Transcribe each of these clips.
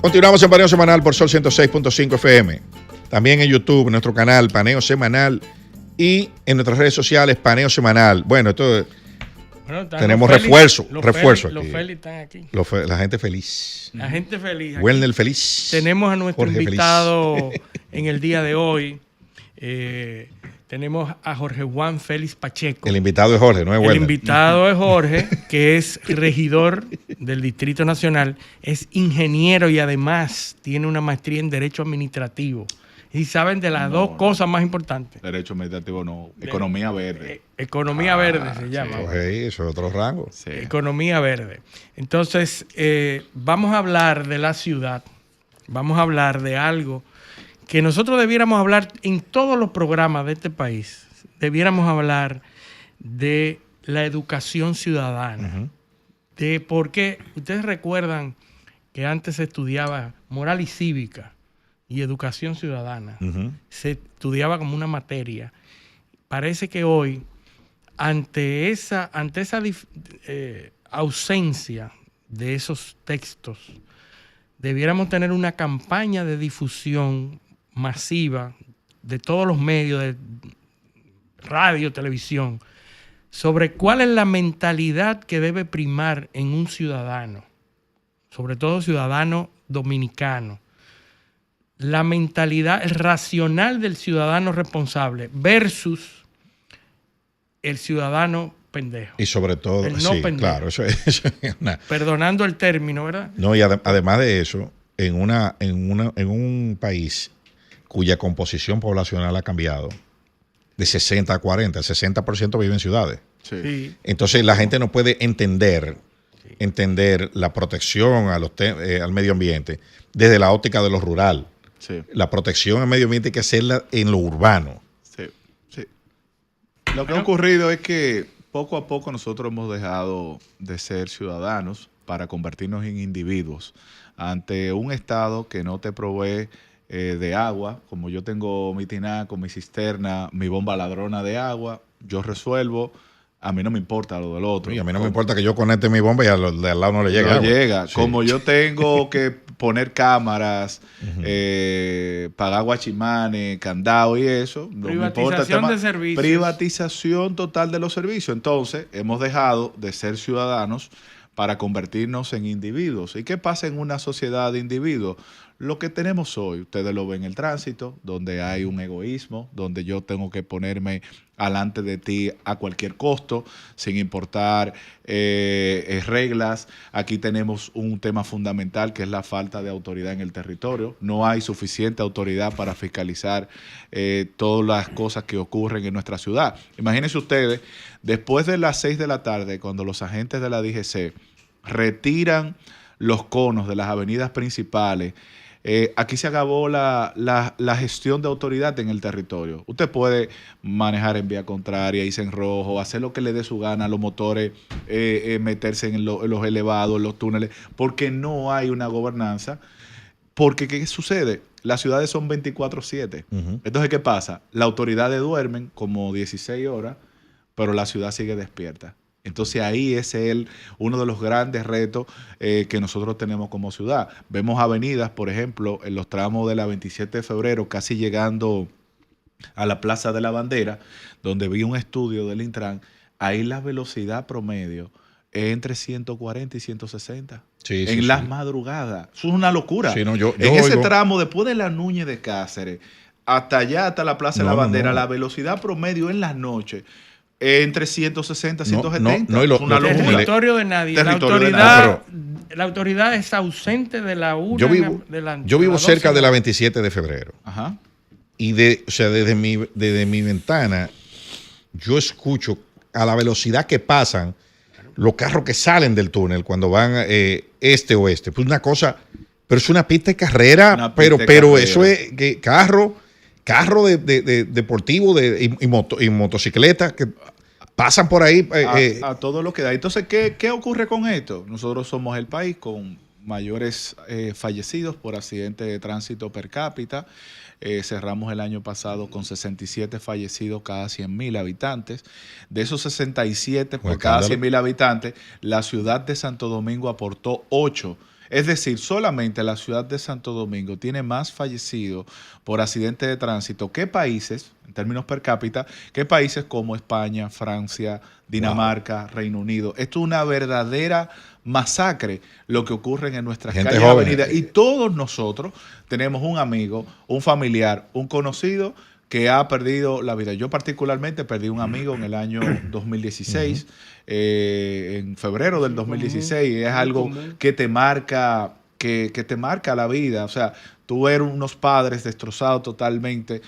Continuamos en Paneo Semanal por Sol 106.5 FM. También en YouTube, en nuestro canal Paneo Semanal y en nuestras redes sociales Paneo Semanal. Bueno, esto tenemos refuerzo aquí. Los Félix están aquí. La gente feliz. La gente feliz. Werner feliz. Tenemos a nuestro Jorge invitado en el día de hoy. Tenemos a Jorge Juan Félix Pacheco. El invitado es Jorge, no es Werner. El invitado es Jorge, que es regidor del Distrito Nacional, es ingeniero y además tiene una maestría en Derecho Administrativo. Y saben de las dos cosas más importantes. Derecho Administrativo no, Economía Verde. Economía Verde se llama. Sí, eso es otro rango. Sí. Economía Verde. Entonces, vamos a hablar de la ciudad, vamos a hablar de algo que nosotros debiéramos hablar en todos los programas de este país. Debiéramos hablar de la educación ciudadana. De por qué, ustedes recuerdan que antes se estudiaba moral y cívica y educación ciudadana. Se estudiaba como una materia. Parece que hoy, ante esa ausencia de esos textos, debiéramos tener una campaña de difusión masiva de todos los medios, de radio, televisión, sobre cuál es la mentalidad que debe primar en un ciudadano, sobre todo ciudadano dominicano. La mentalidad, el racional del ciudadano responsable versus el ciudadano pendejo. Y sobre todo, el no sí, pendejo. claro, eso es una... Perdonando el término, ¿verdad? No, y además de eso, en un país cuya composición poblacional ha cambiado de 60 a 40, el 60% vive en ciudades. Sí. Entonces la gente no puede entender la protección al medio ambiente desde la óptica de lo rural. Sí. La protección al medio ambiente hay que hacerla en lo urbano. Sí. Lo que ha ocurrido es que poco a poco nosotros hemos dejado de ser ciudadanos para convertirnos en individuos ante un Estado que no te provee de agua. Como yo tengo mi tinaco, mi cisterna, mi bomba ladrona de agua, yo resuelvo. A mí no me importa lo del otro. Y a mí no me importa que yo conecte mi bomba y al de al lado no le llegue no agua. llega. Sí. Como yo tengo que poner cámaras, pagar guachimanes, candado y eso, no me importa el tema. De servicios. Privatización total de los servicios. Entonces, hemos dejado de ser ciudadanos para convertirnos en individuos. ¿Y qué pasa en una sociedad de individuos? Lo que tenemos hoy, ustedes lo ven en el tránsito, donde hay un egoísmo, donde yo tengo que ponerme alante de ti a cualquier costo, sin importar reglas. Aquí tenemos un tema fundamental que es la falta de autoridad en el territorio. No hay suficiente autoridad para fiscalizar todas las cosas que ocurren en nuestra ciudad. Imagínense ustedes, después de las 6 de la tarde, cuando los agentes de la DGC retiran los conos de las avenidas principales, aquí se acabó la gestión de autoridad en el territorio. Usted puede manejar en vía contraria, irse en rojo, hacer lo que le dé su gana, los motores, meterse en los elevados, en los túneles, porque no hay una gobernanza. Porque, ¿qué sucede? Las ciudades son 24/7. Entonces, ¿qué pasa? Las autoridades duermen como 16 horas, pero la ciudad sigue despierta. Entonces ahí es uno de los grandes retos que nosotros tenemos como ciudad. Vemos avenidas, por ejemplo, en los tramos de la 27 de febrero, casi llegando a la Plaza de la Bandera, donde vi un estudio del Intran, ahí la velocidad promedio es entre 140 y 160. Sí, en las madrugadas. Eso es una locura. Sí, no, yo en ese oigo... tramo, después de la Núñez de Cáceres, hasta allá, hasta la Plaza de la Bandera, la velocidad promedio en las noches entre 160 y 170. No, territorio de nadie. Territorio La autoridad es ausente de la una. Yo vivo cerca de la 27 de febrero. Ajá. Y desde mi ventana, yo escucho a la velocidad que pasan los carros que salen del túnel cuando van este-oeste. Pues una cosa, pero es una pista de carrera, pero eso es que carro de deportivo y motocicleta que pasan por ahí. A todo lo que da. Entonces, ¿qué ocurre con esto? Nosotros somos el país con mayores fallecidos por accidentes de tránsito per cápita. Cerramos el año pasado con 67 fallecidos cada 100,000 habitantes. De esos 67 por cada 100,000 habitantes, la ciudad de Santo Domingo aportó 8 Es decir, solamente la ciudad de Santo Domingo tiene más fallecidos por accidentes de tránsito que países, en términos per cápita, que países como España, Francia, Dinamarca, Reino Unido. Esto es una verdadera masacre lo que ocurre en nuestras Gente calles y joven. avenidas. Y todos nosotros tenemos un amigo, un familiar, un conocido que ha perdido la vida. Yo particularmente perdí un amigo en el año 2016, en febrero del 2016, y es algo que te marca, que te marca la vida. O sea, tú ver unos padres destrozados totalmente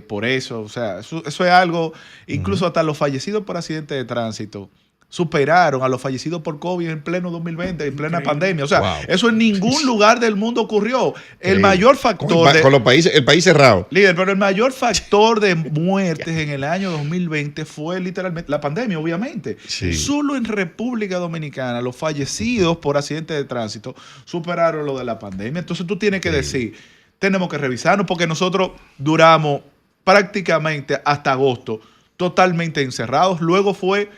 por eso. O sea, eso es algo, incluso hasta los fallecidos por accidentes de tránsito superaron a los fallecidos por COVID en pleno 2020, en plena pandemia. O sea, Wow. eso en ningún lugar del mundo ocurrió. El Sí. mayor factor de... Con los países, el país cerrado. Líder, pero el mayor factor de muertes en el año 2020 fue literalmente la pandemia, obviamente. Sí. Solo en República Dominicana los fallecidos por accidentes de tránsito superaron lo de la pandemia. Entonces tú tienes que decir, tenemos que revisarnos porque nosotros duramos prácticamente hasta agosto totalmente encerrados. Luego fue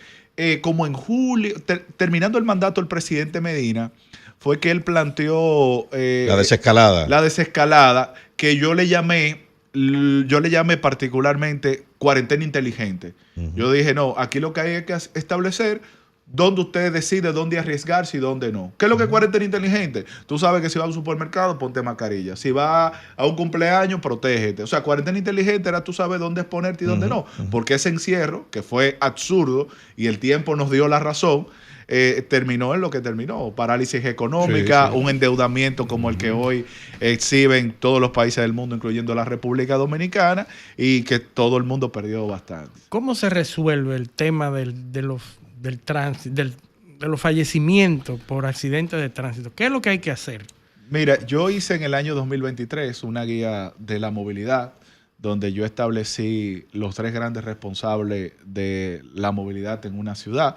como en julio, terminando el mandato del presidente Medina, fue que él planteó La desescalada. la desescalada, que yo le llamé particularmente cuarentena inteligente. Yo dije, no, aquí lo que hay que establecer dónde usted decide dónde arriesgarse y dónde no. ¿Qué es lo que es cuarentena inteligente? Tú sabes que si vas a un supermercado, ponte mascarilla. Si vas a un cumpleaños, protégete. O sea, cuarentena inteligente era tú sabes dónde exponerte y dónde no. Porque ese encierro, que fue absurdo y el tiempo nos dio la razón, terminó en lo que terminó. Parálisis económica, Sí, sí. un endeudamiento como el que hoy exhiben todos los países del mundo, incluyendo la República Dominicana, y que todo el mundo perdió bastante. ¿Cómo se resuelve el tema de los fallecimientos por accidentes de tránsito? ¿Qué es lo que hay que hacer? Mira, yo hice en el año 2023 una guía de la movilidad donde yo establecí los 3 grandes responsables de la movilidad en una ciudad.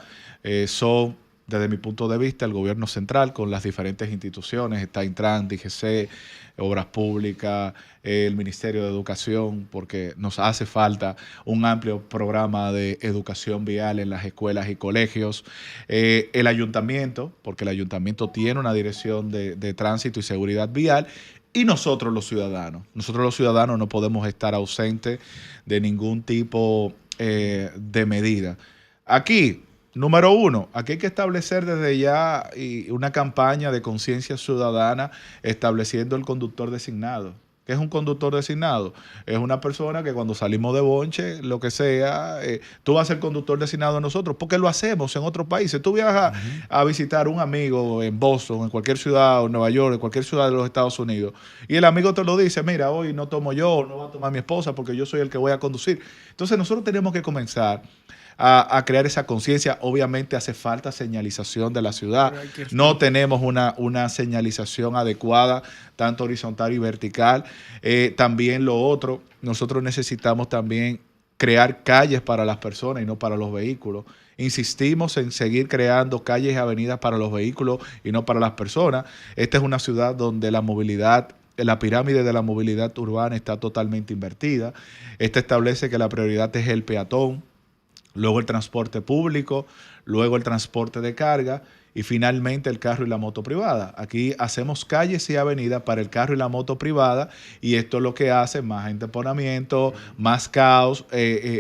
Son, desde mi punto de vista, el gobierno central con las diferentes instituciones, está Intran, DGC, Obras Públicas, el Ministerio de Educación, porque nos hace falta un amplio programa de educación vial en las escuelas y colegios, el ayuntamiento, porque el ayuntamiento tiene una dirección de tránsito y seguridad vial, y nosotros los ciudadanos. Nosotros los ciudadanos no podemos estar ausentes de ningún tipo de medida. Aquí, número 1, aquí hay que establecer desde ya una campaña de conciencia ciudadana estableciendo el conductor designado. ¿Qué es un conductor designado? Es una persona que cuando salimos de bonche, lo que sea, tú vas a ser conductor designado de nosotros, porque lo hacemos en otros países. Tú viajas a visitar un amigo en Boston, en cualquier ciudad, o en Nueva York, en cualquier ciudad de los Estados Unidos, y el amigo te lo dice, mira, hoy no tomo yo, no va a tomar mi esposa, porque yo soy el que voy a conducir. Entonces nosotros tenemos que comenzar a crear esa conciencia. Obviamente hace falta señalización de la ciudad. No tenemos una señalización adecuada, tanto horizontal y vertical. También lo otro, nosotros necesitamos también crear calles para las personas y no para los vehículos. Insistimos en seguir creando calles y avenidas para los vehículos y no para las personas. Esta es una ciudad donde la movilidad, la pirámide de la movilidad urbana está totalmente invertida. Esta establece que la prioridad es el peatón, luego el transporte público, luego el transporte de carga y finalmente el carro y la moto privada. Aquí hacemos calles y avenidas para el carro y la moto privada y esto es lo que hace más entemponamiento, más caos,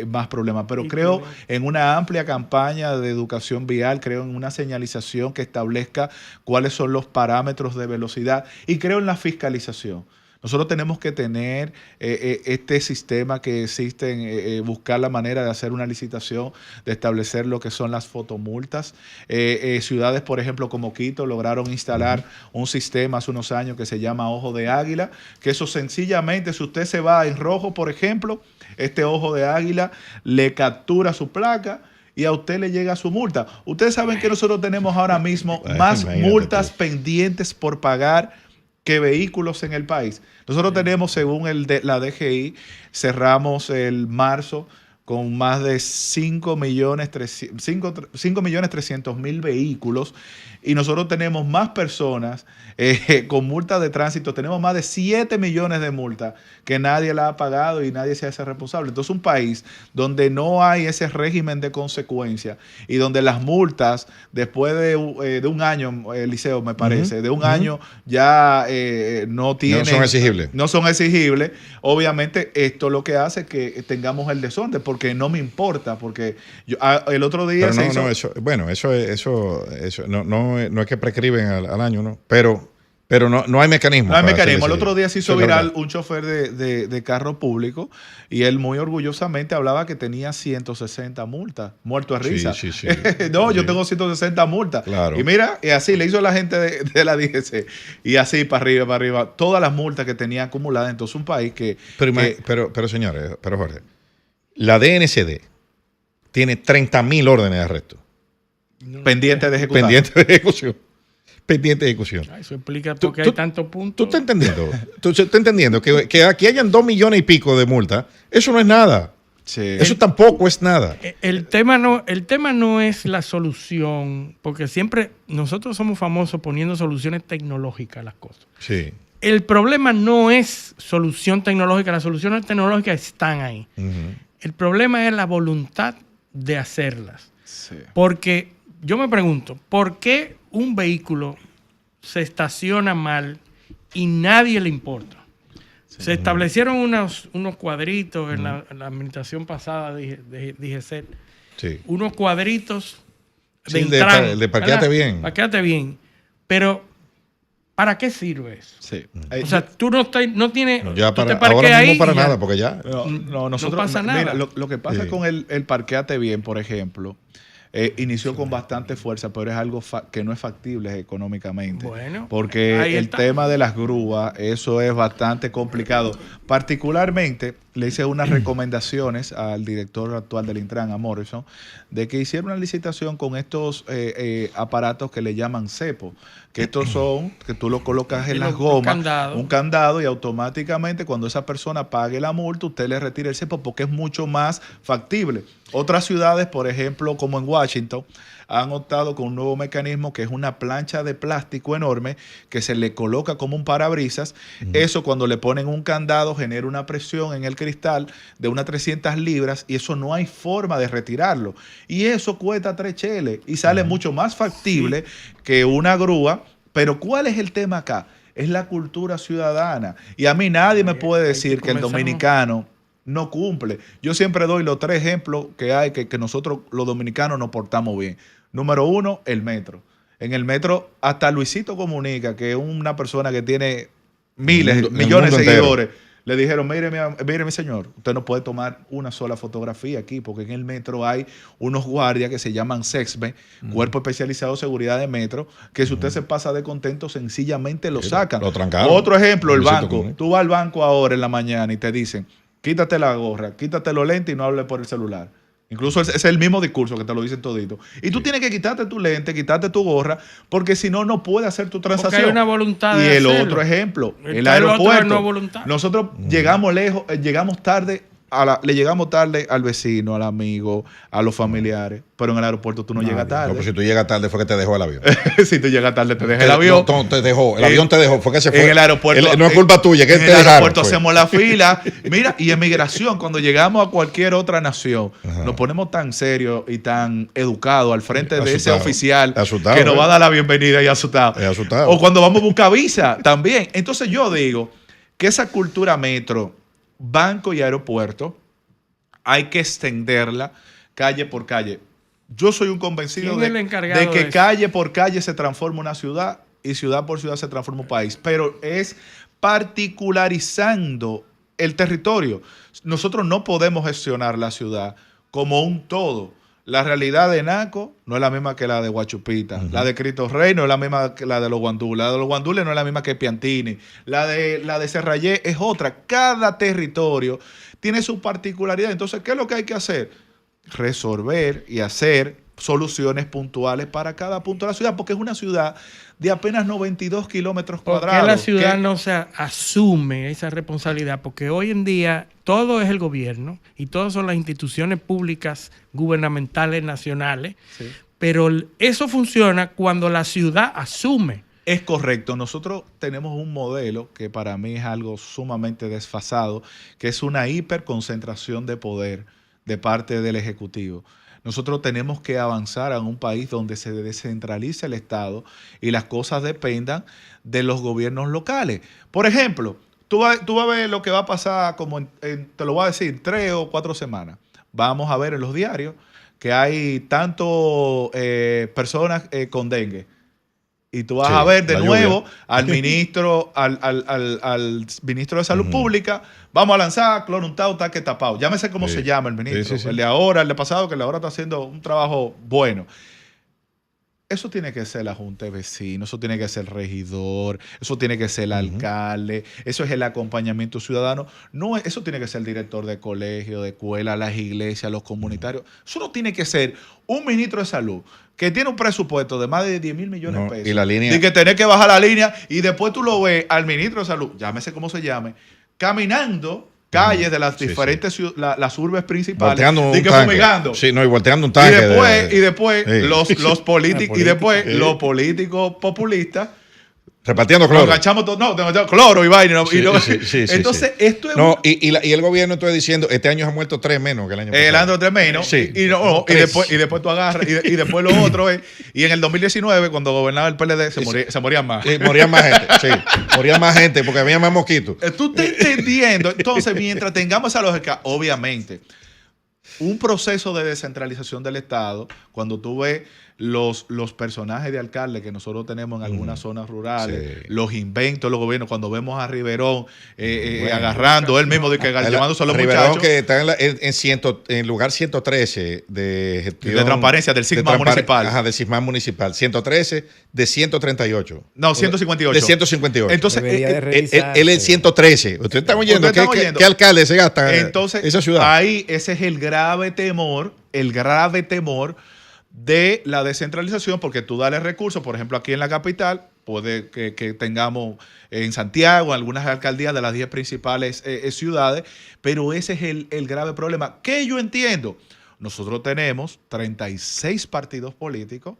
más problemas. Pero creo en una amplia campaña de educación vial, creo en una señalización que establezca cuáles son los parámetros de velocidad y creo en la fiscalización. Nosotros tenemos que tener este sistema que existe, buscar la manera de hacer una licitación, de establecer lo que son las fotomultas. Ciudades, por ejemplo, como Quito, lograron instalar un sistema hace unos años que se llama Ojo de Águila, que eso sencillamente, si usted se va en rojo, por ejemplo, este Ojo de Águila le captura su placa y a usted le llega su multa. Ustedes saben que nosotros tenemos ahora mismo más multas pendientes por pagar que vehículos en el país. Nosotros tenemos, según la DGI, cerramos el marzo con más de 5.300.000 vehículos, y nosotros tenemos más personas con multas de tránsito, tenemos más de 7 millones de multas que nadie la ha pagado y nadie se hace responsable. Entonces, un país donde no hay ese régimen de consecuencia y donde las multas, después de un año, Eliseo, me parece, de un año ya no tienen... No son exigibles. No son exigibles. Obviamente, esto lo que hace que tengamos el desorden, porque no me importa, porque el otro día Pero eso no es que prescriben al año, ¿no? Pero no hay mecanismo. No hay para mecanismo. El hacer otro día se hizo eso es viral verdad. un chofer de carro público, y él muy orgullosamente hablaba que tenía 160 multas. Muerto de risa. Sí. No, yo Sí. tengo 160 multas. Claro. Y mira, y así le hizo la gente de la DGC. Y así para arriba. Todas las multas que tenía acumuladas. Entonces, un país Pero señores, Jorge, la DNCD tiene 30.000 órdenes de arresto pendiente de ejecutar. pendientes de ejecución. Pendiente de ejecución. Eso explica Tú- por qué tú- hay tantos ¿Tú puntos. estás entendiendo? ¿Tú estás entendiendo que aquí hayan 2 millones y pico de multas? Eso no es nada. Sí. Eso tampoco es nada. El tema no es la solución, porque siempre nosotros somos famosos poniendo soluciones tecnológicas a las cosas. Sí. El problema no es solución tecnológica, las soluciones tecnológicas están ahí. Ujú. El problema es la voluntad de hacerlas. Sí. Porque yo me pregunto, ¿por qué un vehículo se estaciona mal y nadie le importa? Se establecieron unos cuadritos en la administración pasada de DGCET, Sí. unos cuadritos Sí, de el de Intran, el de parqueate ¿verdad? bien. Parqueate bien. Pero, ¿para qué sirve eso? Sí. O sea, tú no tienes... No, ya tú te para, parqueas ahora mismo ahí para y ya. nada, porque ya. No, nosotros, no pasa nada. Mira, lo que pasa Sí. con el parqueate bien, por ejemplo, inició con bastante fuerza, pero es algo que no es factible económicamente. Bueno, porque ahí el está. tema de las grúas, eso es bastante complicado. Particularmente, le hice unas recomendaciones al director actual del Intran, a Morrison, de que hiciera una licitación con estos aparatos que le llaman cepo, que estos son, que tú lo colocas en las gomas, un candado, y automáticamente cuando esa persona pague la multa, usted le retira el cepo, porque es mucho más factible. Otras ciudades, por ejemplo, como en Washington, han optado con un nuevo mecanismo que es una plancha de plástico enorme que se le coloca como un parabrisas. Eso, cuando le ponen un candado, genera una presión en el cristal de unas 300 libras, y eso no hay forma de retirarlo. Y eso cuesta 3 cheles y sale mucho más factible que una grúa. Pero ¿cuál es el tema acá? Es la cultura ciudadana. Y a mí nadie me puede decir que el dominicano no cumple. Yo siempre doy los 3 ejemplos que hay que nosotros los dominicanos nos portamos bien. Número 1, el metro. En el metro, hasta Luisito Comunica, que es una persona que tiene millones de seguidores, le dijeron, mire mi señor, usted no puede tomar una sola fotografía aquí, porque en el metro hay unos guardias que se llaman SEXME, Cuerpo Especializado de Seguridad de Metro, que si usted se pasa de contento, sencillamente lo sacan. Lo trancaron. Otro ejemplo, el Luisito banco. Comunica. Tú vas al banco ahora en la mañana y te dicen, quítate la gorra, quítate los lentes y no hables por el celular. Incluso es el mismo discurso que te lo dicen todito. Y tú tienes que quitarte tu lente, quitarte tu gorra, porque si no, no puedes hacer tu transacción. Porque hay una voluntad y de el hacerlo. otro ejemplo, el Está el otro de aeropuerto. no voluntad. Nosotros llegamos lejos, llegamos tarde, le llegamos tarde al vecino, al amigo, a los familiares, pero en el aeropuerto tú no llegas tarde. No, pues si tú llegas tarde fue que te dejó el avión. Si tú llegas tarde, te deja el avión. No, te dejó. El avión te dejó. Fue que se fue. En el aeropuerto. No es culpa tuya. Que en te el dejaron, aeropuerto fue. hacemos la fila. Mira, y en migración, cuando llegamos a cualquier otra nación, Ajá. nos ponemos tan serios y tan educados al frente de ese Asustado. oficial Asustado, que nos va a dar la bienvenida y asustado. Asustado. O cuando vamos a buscar visa también. Entonces yo digo que esa cultura metro, banco y aeropuerto, hay que extenderla calle por calle. Yo soy un convencido ¿Quién es el encargado de que de eso? calle por calle se transforma una ciudad y ciudad por ciudad se transforma un país. Pero es particularizando el territorio. Nosotros no podemos gestionar la ciudad como un todo. La realidad de Naco no es la misma que la de Guachupita. La de Cristo Rey no es la misma que la de los Guandules. La de los Guandules no es la misma que Piantini. La de Serrayé es otra. Cada territorio tiene su particularidad. Entonces, ¿qué es lo que hay que hacer? Resolver y hacer soluciones puntuales para cada punto de la ciudad, porque es una ciudad de apenas 92 kilómetros ¿Por cuadrados. qué la ciudad no se asume esa responsabilidad? Porque hoy en día todo es el gobierno y todas son las instituciones públicas, gubernamentales, nacionales, Sí. pero eso funciona cuando la ciudad asume. Es correcto. Nosotros tenemos un modelo que para mí es algo sumamente desfasado, que es una hiperconcentración de poder de parte del Ejecutivo. Nosotros tenemos que avanzar a un país donde se descentralice el Estado y las cosas dependan de los gobiernos locales. Por ejemplo, tú vas a ver lo que va a pasar como te lo voy a decir, 3 o 4 semanas. Vamos a ver en los diarios que hay tanto personas con dengue. Y tú vas Sí, a ver de la nuevo lluvia. al ministro, al ministro de Salud Pública. Vamos a lanzar cloro taque tapado. Llámese cómo Sí. se llama el ministro. Sí, sí, sí. El de ahora, el de pasado, que el de ahora está haciendo un trabajo bueno. Eso tiene que ser la Junta de Vecinos, eso tiene que ser el regidor, eso tiene que ser el alcalde, eso es el acompañamiento ciudadano. No, eso tiene que ser el director de colegio, de escuela, las iglesias, los comunitarios. Eso no tiene que ser un ministro de salud que tiene un presupuesto de más de 10 mil millones de No, pesos. y la línea- Y que tenés que bajar la línea y después tú lo ves al ministro de salud, llámese como se llame, caminando calles de las Sí, diferentes las urbes principales, Volteando un y que tanque. fumigando. Sí, no, y volteando un tanque. Y después Sí. los políticos y después Sí. los políticos populistas Repartiendo nos cloro. agachamos todos, no, cloro y vaina. Sí, sí, Entonces, esto es No, y el gobierno, estoy diciendo, este año ha muerto 3 menos que el año pasado. el año 3 menos, Sí. y Tres. después tú agarras, y después lo otro es, y en el 2019, cuando gobernaba el PLD, se morían más. Morían más gente, sí. Morían más gente porque había más mosquitos. Tú estás entendiendo. Entonces, mientras tengamos esa lógica, obviamente, un proceso de descentralización del Estado, cuando tú ves los personajes de alcalde que nosotros tenemos en algunas zonas rurales, Sí. los inventos, los gobiernos, cuando vemos a Riverón Bueno. agarrando él mismo, de que llamándose a los Riverón, muchachos. que está en lugar 113 de gestión. De transparencia del SIGMA municipal. Ajá, del SIGMA municipal. 113 de 138. No, 158. De 158. Entonces, Debería de Él revisarse. es 113. Ustedes están oyendo Ustedes están ¿qué oyendo. alcalde se gasta entonces esa ciudad? ahí ese es el grave temor de la descentralización, porque tú dale recursos, por ejemplo, aquí en la capital, puede que tengamos en Santiago, algunas alcaldías de las 10 principales ciudades, pero ese es el grave problema. ¿Qué yo entiendo? Nosotros tenemos 36 partidos políticos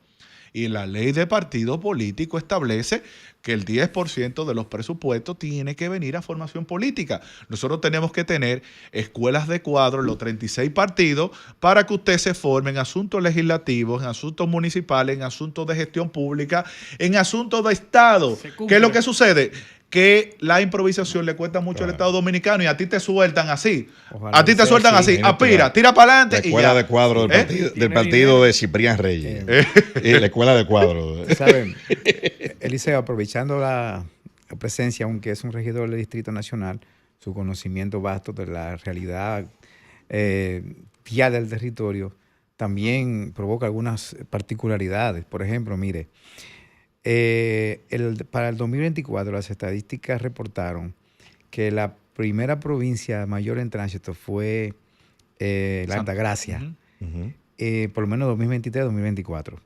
y la ley de partido político establece que el 10% de los presupuestos tiene que venir a formación política. Nosotros tenemos que tener escuelas de cuadro en los 36 partidos para que usted se forme en asuntos legislativos, en asuntos municipales, en asuntos de gestión pública, en asuntos de Estado. Se cumple. ¿Qué es lo que sucede? Que la improvisación le cuesta mucho al Claro. Estado dominicano y a ti te sueltan así. Ojalá A ti te sea sueltan así. así. Aspira, tira para La adelante y escuela ya. de cuadro del ¿Eh? partido, Tiene partido dinero. de Ciprián Reyes. La escuela de cuadro. ¿Saben? Eliseo, aprovechando la presencia, aunque es un regidor del Distrito Nacional, su conocimiento vasto de la realidad vial del territorio también provoca algunas particularidades. Por ejemplo, mire, para el 2024 las estadísticas reportaron que la primera provincia mayor en tránsito fue la Altagracia. Ujú. Ujú. Por lo menos 2023-2024.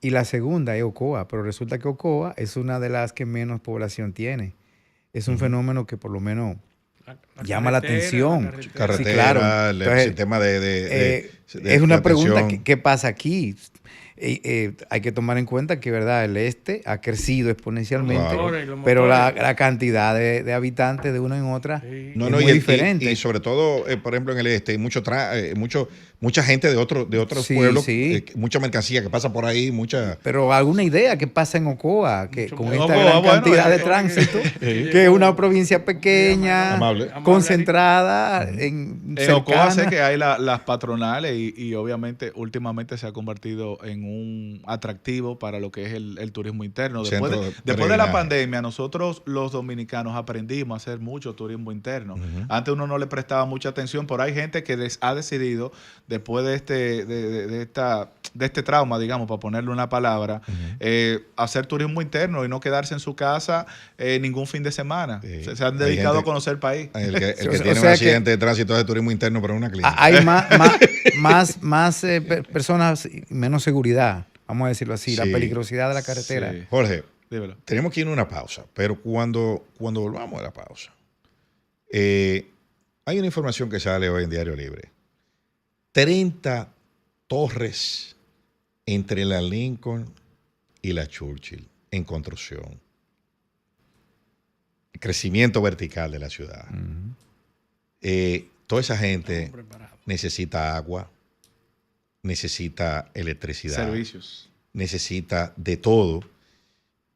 Y la segunda es Ocoa, pero resulta que Ocoa es una de las que menos población tiene. Es un fenómeno que por lo menos llama la atención. Carretera, Sí, claro. el Entonces, sistema de es una pregunta, atención. ¿qué pasa aquí? Hay que tomar en cuenta que, ¿verdad?, el este ha crecido exponencialmente, Claro. Y los pero motores. la cantidad de habitantes de una en otra Sí. es muy diferente. Y sobre todo, por ejemplo, en el este, hay mucha gente de otros Sí, pueblos, sí. mucha mercancía que pasa por ahí, mucha... Pero alguna idea qué pasa en Ocoa, que Mucho con más. esta Ocoa, gran bueno, cantidad de Ocoa, tránsito, que- que es una provincia pequeña, Amable. concentrada, en En Ocoa sé cercana. que hay las patronales y obviamente últimamente se ha convertido en un atractivo para lo que es el turismo interno. Después Centro de, de después de la peregrinaje. pandemia, nosotros los dominicanos aprendimos a hacer mucho turismo interno. Antes uno no le prestaba mucha atención, pero hay gente que ha decidido, después de esta de este trauma, digamos, para ponerle una palabra, hacer turismo interno y no quedarse en su casa ningún fin de semana. Sí. Se han Hay dedicado gente- a conocer el país. El que O tiene un sea accidente de tránsito de turismo interno, pero en una clínica. Hay más personas, menos seguridad, vamos a decirlo así, la Sí. peligrosidad de la carretera. Sí. Jorge, Dímelo. tenemos que ir a una pausa, pero cuando volvamos a la pausa, hay una información que sale hoy en Diario Libre. 30 torres entre la Lincoln y la Churchill en construcción. El crecimiento vertical de la ciudad. Toda esa gente necesita agua, necesita electricidad, Servicios. necesita de todo.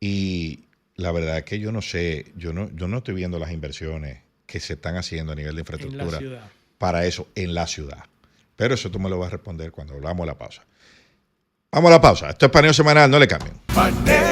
Y la verdad es que yo no sé, yo no estoy viendo las inversiones que se están haciendo a nivel de En la infraestructura ciudad. para eso en la ciudad. Pero eso tú me lo vas a responder cuando volvamos a la pausa. Vamos a la pausa. Esto es Paneo Semanal, no le cambien. Paneo